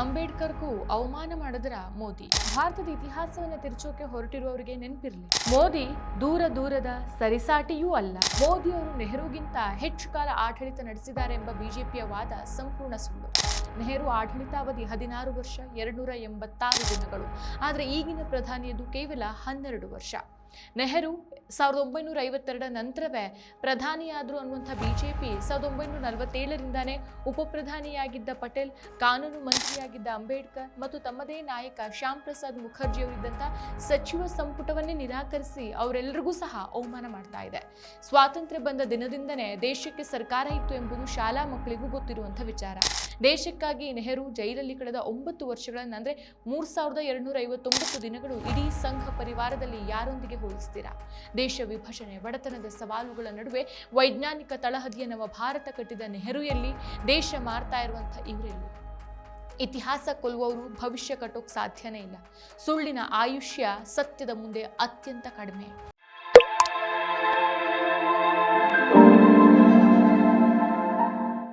ಅಂಬೇಡ್ಕರ್ಗೂ ಅವಮಾನ ಮಾಡಿದ್ರ ಮೋದಿ. ಭಾರತದ ಇತಿಹಾಸವನ್ನು ತಿರುಚೋಕೆ ಹೊರಟಿರುವವರಿಗೆ ನೆನಪಿರಲಿ, ಮೋದಿ ದೂರದ ಸರಿಸಾಟಿಯೂ ಅಲ್ಲ. ಮೋದಿಯವರು ನೆಹರುಗಿಂತ ಹೆಚ್ಚು ಕಾಲ ಆಡಳಿತ ನಡೆಸಿದ್ದಾರೆ ಎಂಬ ಬಿಜೆಪಿಯ ವಾದ ಸಂಪೂರ್ಣ ಸುಳ್ಳು. ನೆಹರು ಆಡಳಿತಾವಧಿ 16 ವರ್ಷ 286 ದಿನಗಳು. ಆದರೆ ಈಗಿನ ಪ್ರಧಾನಿಯದು ಕೇವಲ 12 ವರ್ಷ. ನೆಹರು 1952 ನಂತರವೇ ಪ್ರಧಾನಿಯಾದರು ಅನ್ನುವಂಥ ಬಿಜೆಪಿ 1947ರಿಂದಾನೇ ಉಪಪ್ರಧಾನಿಯಾಗಿದ್ದ ಪಟೇಲ್, ಕಾನೂನು ಮಂತ್ರಿಯಾಗಿದ್ದ ಅಂಬೇಡ್ಕರ್ ಮತ್ತು ತಮ್ಮದೇ ನಾಯಕ ಶ್ಯಾಮ್ ಪ್ರಸಾದ್ ಮುಖರ್ಜಿಯವರಿದ್ದಂಥ ಸಚಿವ ಸಂಪುಟವನ್ನೇ ನಿರಾಕರಿಸಿ ಅವರೆಲ್ಲರಿಗೂ ಸಹ ಅವಮಾನ ಮಾಡ್ತಾ ಇದೆ. ಸ್ವಾತಂತ್ರ್ಯ ಬಂದ ದಿನದಿಂದನೇ ದೇಶಕ್ಕೆ ಸರ್ಕಾರ ಇತ್ತು ಎಂಬುದು ಶಾಲಾ ಮಕ್ಕಳಿಗೂ ಗೊತ್ತಿರುವಂಥ ವಿಚಾರ. ದೇಶಕ್ಕಾಗಿ ನೆಹರು ಜೈಲಲ್ಲಿ ಕಳೆದ 9 ವರ್ಷಗಳನ್ನು ಅಂದರೆ 3259 ದಿನಗಳು ಇಡೀ ಸಂಘ ಪರಿವಾರದಲ್ಲಿ ಯಾರೊಂದಿಗೆ ಹೋಲಿಸ್ತೀರಾ? ದೇಶ ವಿಭಜನೆ, ಬಡತನದ ಸವಾಲುಗಳ ನಡುವೆ ವೈಜ್ಞಾನಿಕ ತಳಹದಿಯ ನವ ಭಾರತ ಕಟ್ಟಿದ ನೆಹರು ಎಲ್ಲಿ? ದೇಶ ಮಾರ್ತಾ ಇರುವಂಥ ಇವರೆಲ್ಲಿ? ಇತಿಹಾಸ ಕೊಲ್ಲುವವರು ಭವಿಷ್ಯ ಕಟ್ಟೋಕ್ ಸಾಧ್ಯನೇ ಇಲ್ಲ. ಸುಳ್ಳಿನ ಆಯುಷ್ಯ ಸತ್ಯದ ಮುಂದೆ ಅತ್ಯಂತ ಕಡಿಮೆ.